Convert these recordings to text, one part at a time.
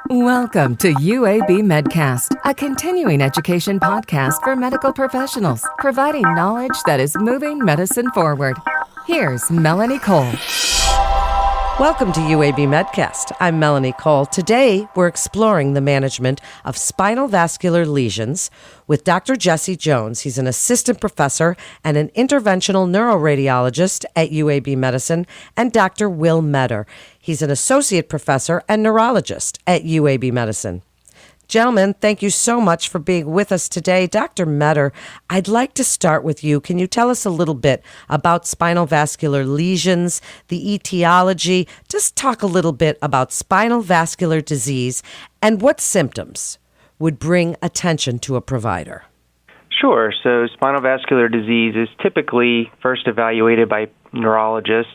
Welcome to UAB Medcast, a continuing education podcast for medical professionals, providing knowledge that is moving medicine forward. Here's Melanie Cole. Welcome to UAB Medcast. I'm Melanie Cole. Today, we're exploring the management of spinal vascular lesions with Dr. Jesse Jones. He's an assistant professor and an interventional neuroradiologist at UAB Medicine, and Dr. Will Meador. He's an associate professor and neurologist at UAB Medicine. Gentlemen, thank you so much for being with us today. Dr. Meador, I'd like to start with you. Can you tell us a little bit about spinal vascular lesions, the etiology? Just talk a little bit about spinal vascular disease and what symptoms would bring attention to a provider. Sure. So spinal vascular disease is typically first evaluated by neurologists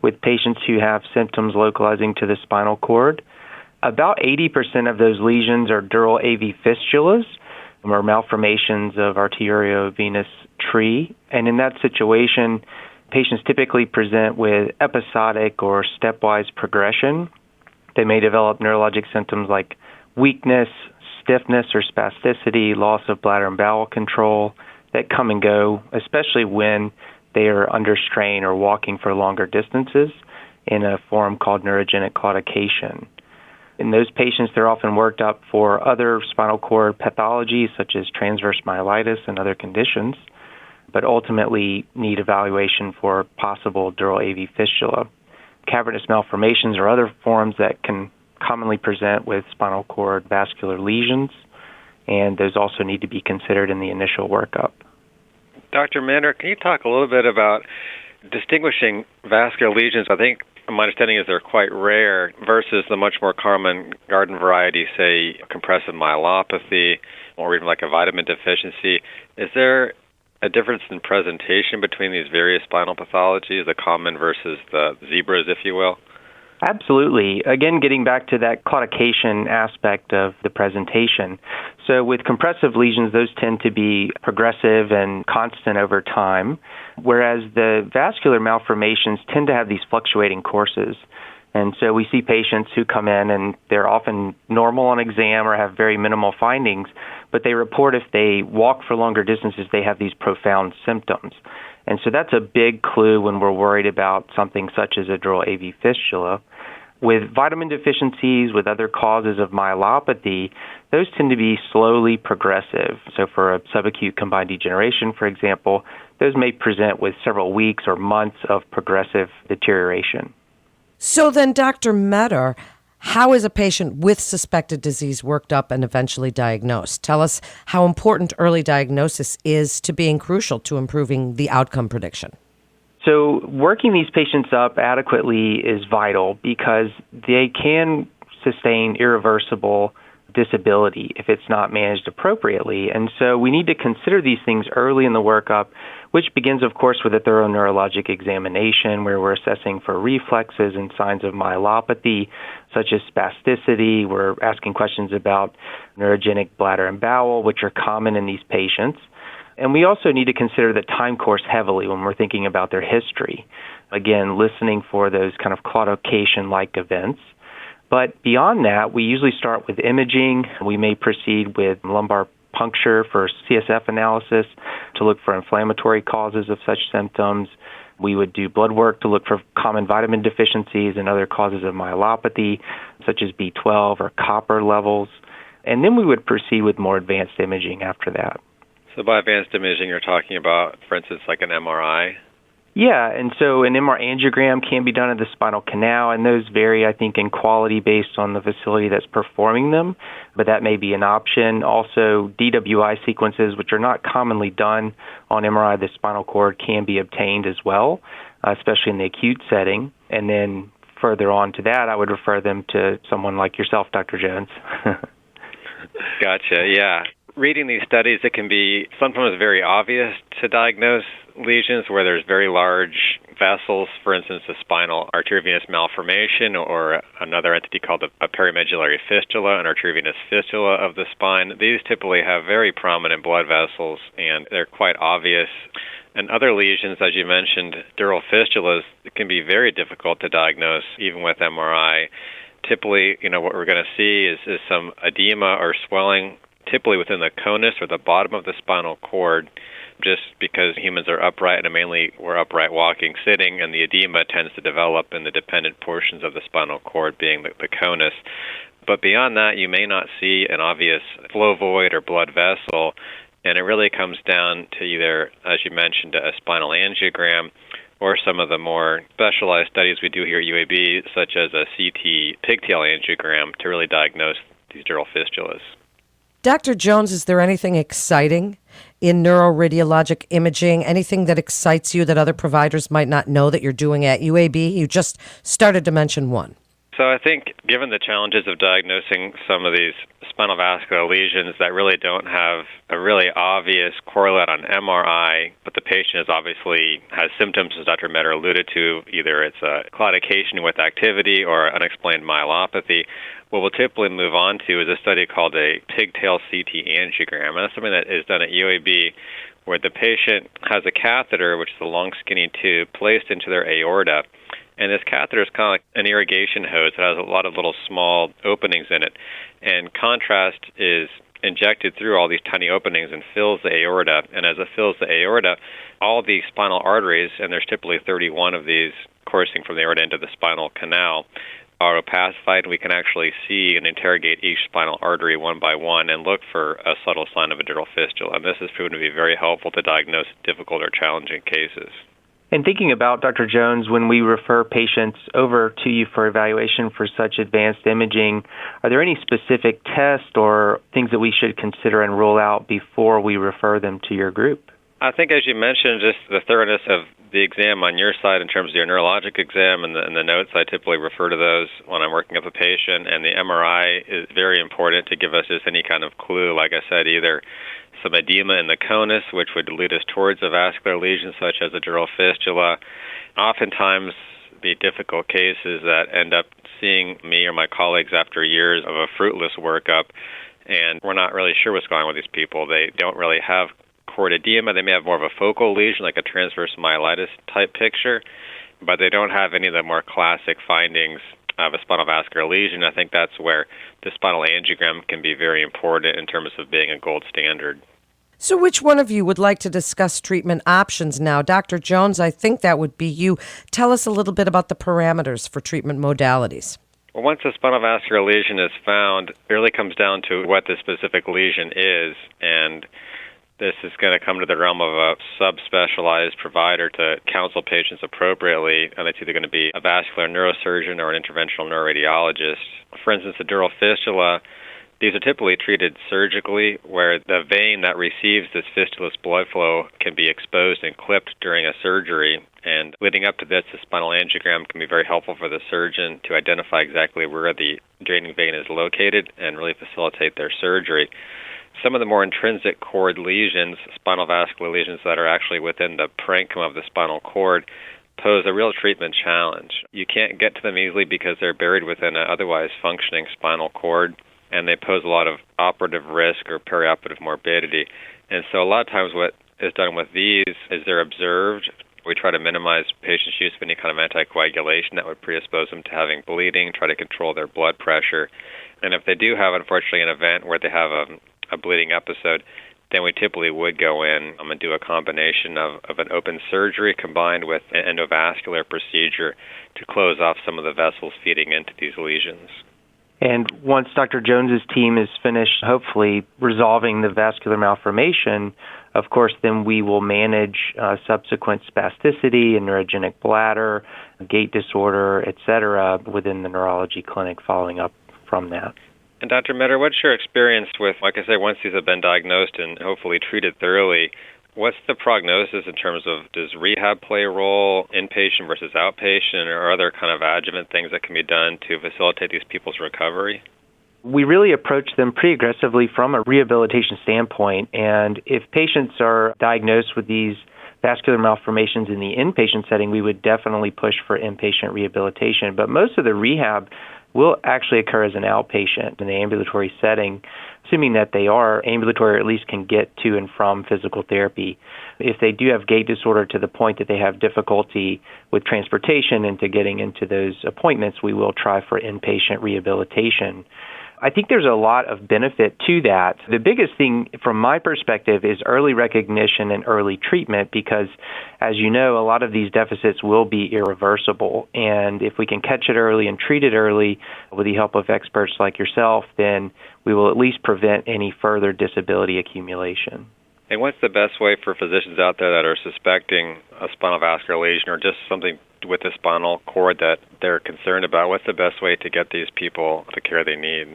with patients who have symptoms localizing to the spinal cord. About 80% of those lesions are dural AV fistulas, or malformations of arteriovenous tree. And in that situation, patients typically present with episodic or stepwise progression. They may develop neurologic symptoms like weakness, stiffness or spasticity, loss of bladder and bowel control that come and go, especially when they are under strain or walking for longer distances in a form called neurogenic claudication. In those patients, they're often worked up for other spinal cord pathologies such as transverse myelitis and other conditions, but ultimately need evaluation for possible dural AV fistula. Cavernous malformations are other forms that can commonly present with spinal cord vascular lesions, and those also need to be considered in the initial workup. Dr. Meador, can you talk a little bit about distinguishing vascular lesions? I think my understanding is they're quite rare versus the much more common garden variety, say, compressive myelopathy or even like a vitamin deficiency. Is there a difference in presentation between these various spinal pathologies, the common versus the zebras, if you will? Absolutely. Again, getting back to that claudication aspect of the presentation. So with compressive lesions, those tend to be progressive and constant over time, whereas the vascular malformations tend to have these fluctuating courses. And so we see patients who come in and they're often normal on exam or have very minimal findings, but they report if they walk for longer distances, they have these profound symptoms. And so that's a big clue when we're worried about something such as a dural AV fistula. With vitamin deficiencies, with other causes of myelopathy, those tend to be slowly progressive. So for a subacute combined degeneration, for example, those may present with several weeks or months of progressive deterioration. So then, Dr. Meador, how is a patient with suspected disease worked up and eventually diagnosed? Tell us how important early diagnosis is to being crucial to improving the outcome prediction. So working these patients up adequately is vital because they can sustain irreversible disability if it's not managed appropriately. And so we need to consider these things early in the workup, which begins, of course, with a thorough neurologic examination where we're assessing for reflexes and signs of myelopathy, such as spasticity. We're asking questions about neurogenic bladder and bowel, which are common in these patients. And we also need to consider the time course heavily when we're thinking about their history. Again, listening for those kind of claudication-like events. But beyond that, we usually start with imaging. We may proceed with lumbar puncture for CSF analysis to look for inflammatory causes of such symptoms. We would do blood work to look for common vitamin deficiencies and other causes of myelopathy, such as B12 or copper levels. And then we would proceed with more advanced imaging after that. So by advanced imaging, you're talking about, for instance, like an MRI? Yeah, and so an MR angiogram can be done at the spinal canal, and those vary, I think, in quality based on the facility that's performing them, but that may be an option. Also, DWI sequences, which are not commonly done on MRI of the spinal cord, can be obtained as well, especially in the acute setting. And then further on to that, I would refer them to someone like yourself, Dr. Jones. Gotcha, yeah. Reading these studies, it can be sometimes very obvious to diagnose lesions where there's very large vessels, for instance, a spinal arteriovenous malformation or another entity called a perimedullary fistula, an arteriovenous fistula of the spine. These typically have very prominent blood vessels, and they're quite obvious. And other lesions, as you mentioned, dural fistulas, it can be very difficult to diagnose, even with MRI. typically, what we're going to see is some edema or swelling, typically within the conus or the bottom of the spinal cord, just because humans are upright and mainly we're upright walking, sitting, and the edema tends to develop in the dependent portions of the spinal cord, being the conus. But beyond that, you may not see an obvious flow void or blood vessel, and it really comes down to either, as you mentioned, a spinal angiogram or some of the more specialized studies we do here at UAB, such as a CT pigtail angiogram, to really diagnose these dural fistulas. Dr. Jones, is there anything exciting in neuroradiologic imaging, anything that excites you that other providers might not know that you're doing at UAB? You just started to mention one. So I think given the challenges of diagnosing some of these spinal vascular lesions that really don't have a really obvious correlate on MRI, but the patient obviously has symptoms, as Dr. Meador alluded to, either it's a claudication with activity or unexplained myelopathy, what we'll typically move on to is a study called a pigtail CT angiogram. And that's something that is done at UAB where the patient has a catheter, which is a long skinny tube, placed into their aorta. And this catheter is kind of like an irrigation hose. It has a lot of little small openings in it. And contrast is injected through all these tiny openings and fills the aorta. And as it fills the aorta, all the spinal arteries, and there's typically 31 of these coursing from the aorta into the spinal canal, are opacified, and we can actually see and interrogate each spinal artery one by one and look for a subtle sign of a dural fistula. And this has proven to be very helpful to diagnose difficult or challenging cases. And thinking about, Dr. Jones, when we refer patients over to you for evaluation for such advanced imaging, are there any specific tests or things that we should consider and rule out before we refer them to your group? I think, as you mentioned, just the thoroughness of the exam on your side in terms of your neurologic exam and the notes, I typically refer to those when I'm working up a patient. And the MRI is very important to give us just any kind of clue, like I said, either some edema in the conus, which would lead us towards a vascular lesion such as a dural fistula. Oftentimes, the difficult cases that end up seeing me or my colleagues after years of a fruitless workup, and we're not really sure what's going on with these people. They don't really have cord edema. They may have more of a focal lesion, like a transverse myelitis type picture, but they don't have any of the more classic findings of a spinal vascular lesion. I think that's where the spinal angiogram can be very important in terms of being a gold standard. So which one of you would like to discuss treatment options now? Dr. Jones, I think that would be you. Tell us a little bit about the parameters for treatment modalities. Well, once a spinal vascular lesion is found, it really comes down to what the specific lesion is, and this is going to come to the realm of a subspecialized provider to counsel patients appropriately, and it's either going to be a vascular neurosurgeon or an interventional neuroradiologist. For instance, a dural fistula, these are typically treated surgically, where the vein that receives this fistulous blood flow can be exposed and clipped during a surgery. And leading up to this, the spinal angiogram can be very helpful for the surgeon to identify exactly where the draining vein is located and really facilitate their surgery. Some of the more intrinsic cord lesions, spinal vascular lesions that are actually within the parenchyma of the spinal cord, pose a real treatment challenge. You can't get to them easily because they're buried within an otherwise functioning spinal cord, and they pose a lot of operative risk or perioperative morbidity. And so a lot of times what is done with these is they're observed. We try to minimize patients' use of any kind of anticoagulation that would predispose them to having bleeding, try to control their blood pressure. And if they do have, unfortunately, an event where they have a bleeding episode, then we typically would go in and do a combination of an open surgery combined with an endovascular procedure to close off some of the vessels feeding into these lesions. And once Dr. Jones's team is finished, hopefully, resolving the vascular malformation, of course, then we will manage subsequent spasticity and neurogenic bladder, gait disorder, etc., within the neurology clinic following up from that. And Dr. Meador, what's your experience with, like I say, once these have been diagnosed and hopefully treated thoroughly, what's the prognosis in terms of, does rehab play a role, inpatient versus outpatient, or other kind of adjuvant things that can be done to facilitate these people's recovery? We really approach them pretty aggressively from a rehabilitation standpoint, and if patients are diagnosed with these vascular malformations in the inpatient setting, we would definitely push for inpatient rehabilitation. But most of the rehab will actually occur as an outpatient in the ambulatory setting, assuming that they are ambulatory or at least can get to and from physical therapy. If they do have gait disorder to the point that they have difficulty with transportation and to getting into those appointments, we will try for inpatient rehabilitation. I think there's a lot of benefit to that. The biggest thing from my perspective is early recognition and early treatment because, as you know, a lot of these deficits will be irreversible. And if we can catch it early and treat it early with the help of experts like yourself, then we will at least prevent any further disability accumulation. And what's the best way for physicians out there that are suspecting a spinal vascular lesion or just something with the spinal cord that they're concerned about? What's the best way to get these people the care they need?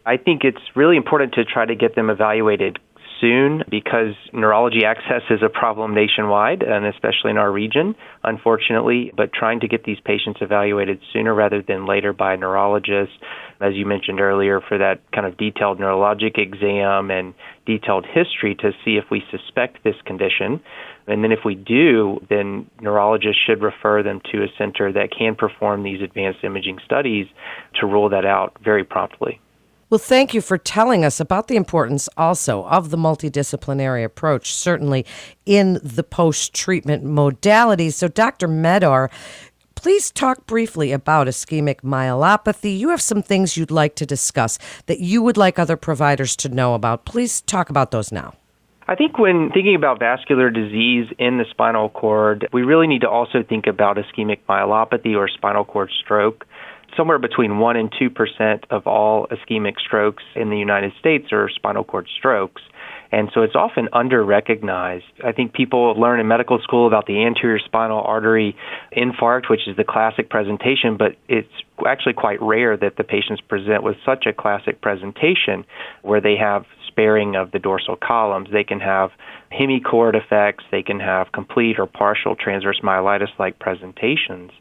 I think it's really important to try to get them evaluated soon because neurology access is a problem nationwide and especially in our region, unfortunately. But trying to get these patients evaluated sooner rather than later by neurologists, as you mentioned earlier, for that kind of detailed neurologic exam and detailed history to see if we suspect this condition. And then if we do, then neurologists should refer them to a center that can perform these advanced imaging studies to rule that out very promptly. Well, thank you for telling us about the importance also of the multidisciplinary approach, certainly in the post-treatment modalities. So, Dr. Meador, please talk briefly about ischemic myelopathy. You have some things you'd like to discuss that you would like other providers to know about. Please talk about those now. I think when thinking about vascular disease in the spinal cord, we really need to also think about ischemic myelopathy or spinal cord stroke. Somewhere between 1% and 2% of all ischemic strokes in the United States are spinal cord strokes. And so it's often under-recognized. I think people learn in medical school about the anterior spinal artery infarct, which is the classic presentation, but it's actually quite rare that the patients present with such a classic presentation where they have sparing of the dorsal columns. They can have hemichord effects. They can have complete or partial transverse myelitis-like presentations.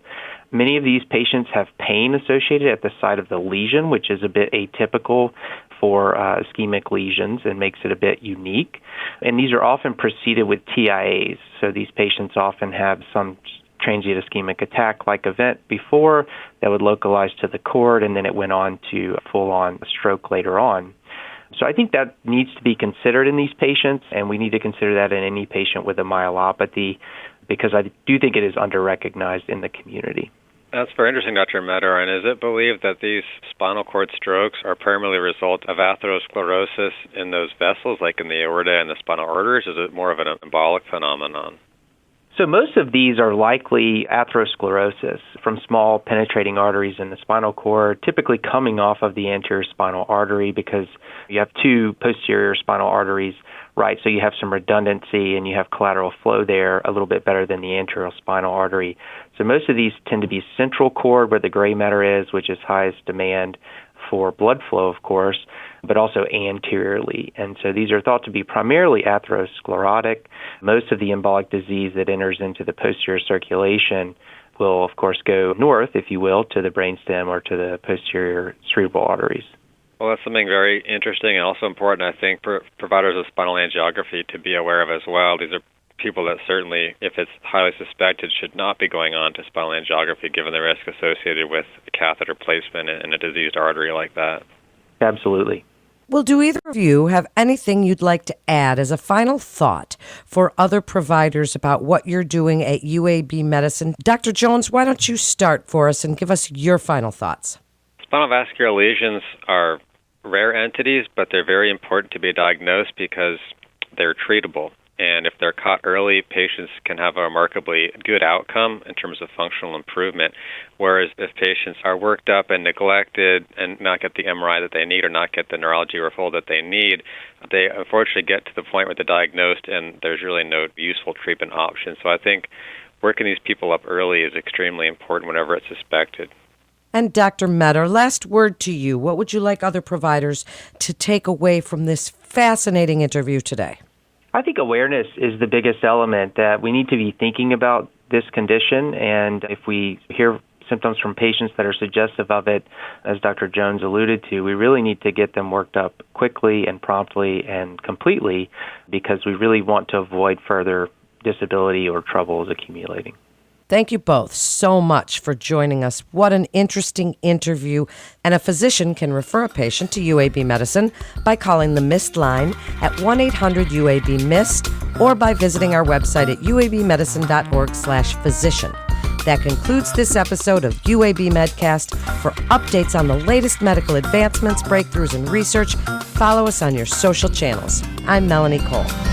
Many of these patients have pain associated at the site of the lesion, which is a bit atypical for ischemic lesions and makes it a bit unique. And these are often preceded with TIAs. So these patients often have some transient ischemic attack-like event before that would localize to the cord, and then it went on to a full-on stroke later on. So I think that needs to be considered in these patients, and we need to consider that in any patient with a myelopathy because I do think it is under-recognized in the community. That's very interesting, Dr. Meador. And is it believed that these spinal cord strokes are primarily a result of atherosclerosis in those vessels, like in the aorta and the spinal arteries? Is it more of an embolic phenomenon? So most of these are likely atherosclerosis from small penetrating arteries in the spinal cord, typically coming off of the anterior spinal artery because you have two posterior spinal arteries, right? So you have some redundancy and you have collateral flow there a little bit better than the anterior spinal artery. So most of these tend to be central cord where the gray matter is, which is highest demand for blood flow, of course, but also anteriorly. And so these are thought to be primarily atherosclerotic. Most of the embolic disease that enters into the posterior circulation will, of course, go north, if you will, to the brainstem or to the posterior cerebral arteries. Well, that's something very interesting and also important, I think, for providers of spinal angiography to be aware of as well. These are people that certainly, if it's highly suspected, should not be going on to spinal angiography given the risk associated with catheter placement in a diseased artery like that. Absolutely. Well, do either of you have anything you'd like to add as a final thought for other providers about what you're doing at UAB Medicine? Dr. Jones, why don't you start for us and give us your final thoughts? Spinal vascular lesions are rare entities, but they're very important to be diagnosed because they're treatable. And if they're caught early, patients can have a remarkably good outcome in terms of functional improvement. Whereas if patients are worked up and neglected and not get the MRI that they need or not get the neurology referral that they need, they unfortunately get to the point where they're diagnosed and there's really no useful treatment option. So I think working these people up early is extremely important whenever it's suspected. And Dr. Meador, last word to you. What would you like other providers to take away from this fascinating interview today? I think awareness is the biggest element, that we need to be thinking about this condition, and if we hear symptoms from patients that are suggestive of it, as Dr. Jones alluded to, we really need to get them worked up quickly and promptly and completely because we really want to avoid further disability or troubles accumulating. Thank you both so much for joining us. What an interesting interview. And a physician can refer a patient to UAB Medicine by calling the MIST line at 1-800-UAB-MIST or by visiting our website at uabmedicine.org/physician. That concludes this episode of UAB Medcast. For updates on the latest medical advancements, breakthroughs, and research, follow us on your social channels. I'm Melanie Cole.